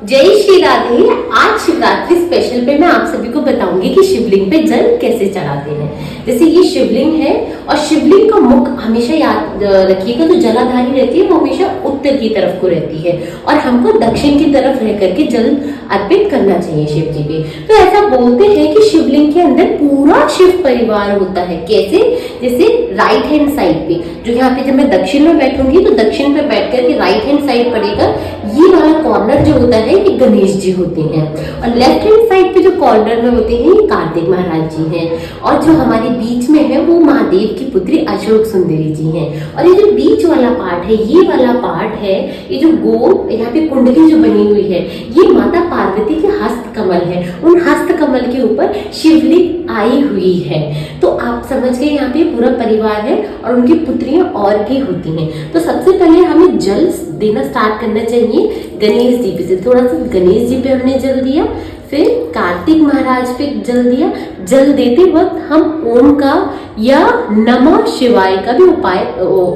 जय श्री राधे। आज शिवरात्रि स्पेशल पे मैं आप सभी को बताऊंगी कि शिवलिंग पे जल कैसे चढ़ाते हैं। जैसे ये शिवलिंग है और शिवलिंग का मुख हमेशा याद रखिएगा, तो जलाधारी रहती है वो हमेशा उत्तर की तरफ को रहती है और हमको दक्षिण की तरफ रह करके जल अर्पित करना चाहिए शिव जी पे। तो ऐसा बोलते हैं कि शिवलिंग के अंदर पूरा शिव परिवार होता है। कैसे? जैसे राइट हैंड साइड पे, जो यहाँ पे जब मैं दक्षिण में बैठूंगी तो दक्षिण पे बैठ करके राइट हैंड साइड पड़ेगा, ये वाला कॉर्नर जो होता है ये गणेश जी होते हैं और लेफ्ट हैंड साइड पे जो कॉर्नर में होते हैं ये कार्तिक महाराज जी हैं और जो हमारे बीच में है वो महादेव की पुत्री अशोक सुंदरी जी हैं। और ये जो बीच वाला पार्ट है, ये वाला पार्ट है, ये जो गोल यहाँ पे कुंडली जो बनी हुई है ये माता पार्वती के हस्त कमल है। उन हस्त कमल के ऊपर शिवलिंग आई हुई है। तो आप समझ गए यहाँ पे पूरा परिवार है और उनकी पुत्रियां और भी होती हैं। तो सबसे पहले हमें जल देना स्टार्ट करना चाहिए गणेश जी पे। से थोड़ा सा गणेश जी पे हमने जल दिया, फिर कार्तिक महाराज पे जल दिया। जल देते वक्त हम ओम का या नमः शिवाय का भी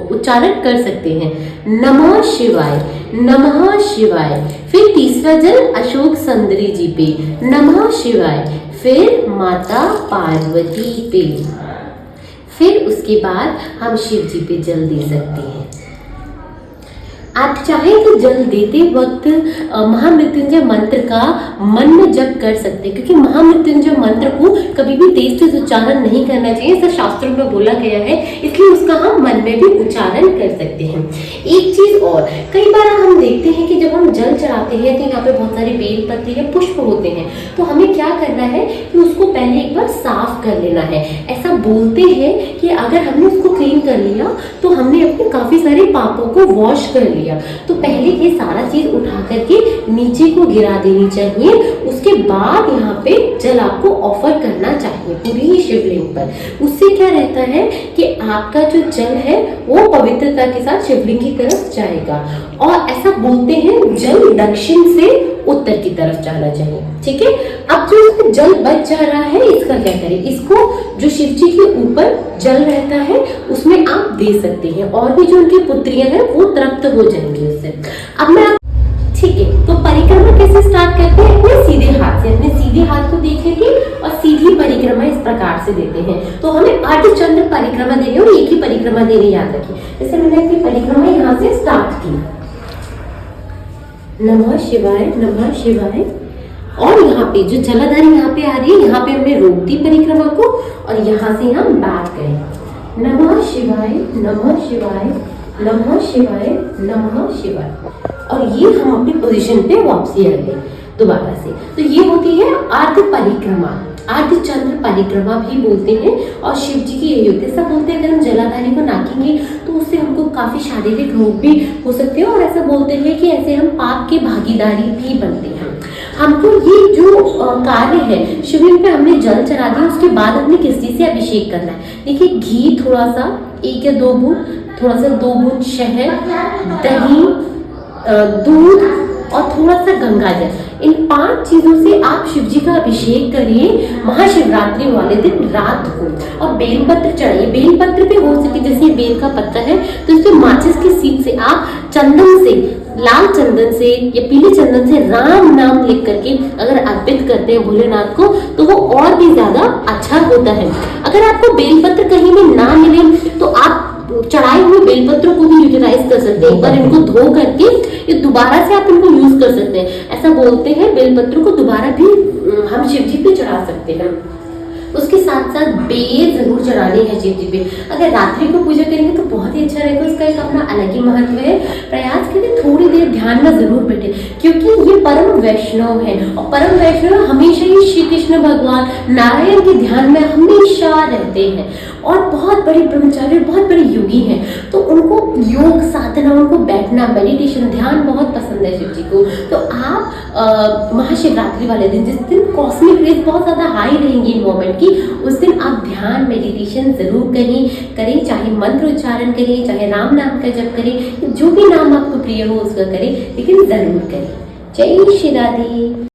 उच्चारण कर सकते हैं। नमः शिवाय, नमः शिवाय। फिर तीसरा जल अशोक सुंदरी जी पे, नमः शिवाय। फिर माता पार्वती पे, फिर उसके बाद हम शिव जी पे जल दे सकते हैं। आप चाहें तो जल देते वक्त महामृत्युंजय मंत्र का मन में जप कर सकते हैं, क्योंकि महामृत्युंजय मंत्र को कभी भी तेज तेज उच्चारण नहीं करना चाहिए, ऐसा शास्त्रों में बोला गया है, इसलिए उसका हम मन में भी उच्चारण कर सकते हैं। एक चीज और, कई बार हम देखते हैं कि जब हम जल चढ़ाते हैं तो यहाँ पे बहुत सारे बेल पत्ते या पुष्प होते हैं, तो हमें क्या करना है कि उसको पहले एक बार साफ कर लेना है। ऐसा बोलते हैं कि अगर हमने उसको क्लीन कर लिया तो हमने अपने काफी सारे पापों को वॉश कर लिया। तो पहले ये सारा चीज उठा करके नीचे को गिरा देनी चाहिए, उसके बाद यहाँ पे जल आपको ऑफर करना चाहिए पूरी ही शिवलिंग पर। उससे क्या रहता है कि आपका जो जल है वो पवित्रता के साथ शिवलिंग की तरफ जाएगा। और ऐसा बोलते हैं जल दक्षिण से उत्तर की तरफ जाना चाहिए। ठीक है, अब जो इसमें जल बच जा रहा है इसका क्या करें? इसको जो शिव जी के ऊपर जल रहता है उसमें आप दे सकते हैं और भी जो उनकी पुत्रियां हैं वो तृप्त हो जाएंगी उससे। अब मैं ठीक है, तो परिक्रमा कैसे स्टार्ट करते हैं? अपने सीधे हाथ से, अपने सीधे हाथ को देखेंगे और सीधी परिक्रमा इस प्रकार से देते हैं। तो हमें अर्धचंद्र परिक्रमा देनी और एक ही परिक्रमा देनी, याद रखिए। जैसे मैंने अपनी परिक्रमा यहाँ से स्टार्ट की, नमः शिवाय, नमः शिवाय। और यहाँ पे जो जलाधारी यहाँ पे आ रही है, यहाँ पे हमने रोक दी परिक्रमा को और यहाँ से हम बैक गए, नमः शिवाय, नमः शिवाय, नमः शिवाय, नमः शिवाय। और ये हम अपनी पोजीशन पे वापसी आ गए दोबारा से। तो ये होती है अर्ध परिक्रमा, अर्धचंद्र परिक्रमा भी बोलते हैं। और शिव जी की यही होती है। सब बोलते हैं अगर हम जलाधारी को नाकेंगे तो उससे हमको काफी शारीरिक रोग भी हो सकते हैं और ऐसा बोलते हैं कि ऐसे हम पाप के भागीदारी भी बनते हैं। हमको ये जो कार्य है, शिवलिंग पे हमने जल चढ़ा दिया, उसके बाद हमने किस चीज से अभिषेक करना है? देखिए, घी थोड़ा सा, 1 या 2 बूंद, थोड़ा सा 2 बूंद शहद, दही, दूध और थोड़ा सा गंगाजल, इन 5 चीजों से आप शिव जी का अभिषेक करिए महाशिवरात्रि वाले दिन रात को। और बेलपत्र चढ़ाइए। बेलपत्र पे हो सके, जैसे बेल का पत्ता है तो इस पे माचिस की सीख से आप चंदन से, लाल चंदन से या पीले चंदन से राम नाम लिख करके अगर अर्पित करते हैं भोलेनाथ को तो वो और भी ज्यादा अच्छा होता है। अगर आपको बेलपत्र कहीं भी ना मिले तो आप चढ़ाए हुए बेलपत्रों को भी यूटिलाइज कर सकते हैं, पर इनको धो करके ये दोबारा से आप इनको यूज कर सकते हैं। ऐसा बोलते हैं बेलपत्रों को दोबारा भी हम शिव जी पे चढ़ा सकते हैं। उसके साथ साथ बेल जरूर चढ़ानी है शिव जी पे। अगर रात्रि को पूजा करेंगे तो बहुत ही अच्छा रहेगा, उसका एक अपना अलग ही महत्व है। प्रयास करें थोड़ी देर ध्यान में जरूर बैठे, क्योंकि ये परम वैष्णव है और परम वैष्णव हमेशा ही श्री कृष्ण भगवान नारायण के ध्यान में हमेशा रहते हैं और बहुत बड़े ब्रह्मचारी, बहुत बड़े योगी हैं। तो उनको योग साधना, उनको बैठना, मेडिटेशन, ध्यान बहुत पसंद है शिव जी को। तो आप महाशिवरात्रि वाले दिन, जिस दिन कॉस्मिक रेज बहुत ज्यादा हाई रहेंगी इन्वायरमेंट की, उस दिन आप ध्यान मेडिटेशन जरूर करें, चाहे मंत्र उच्चारण करें, चाहे राम नाम का जप करें, जो भी नाम आपको प्रिय हो उसका करें, लेकिन जरूर करें। जय श्री राधे।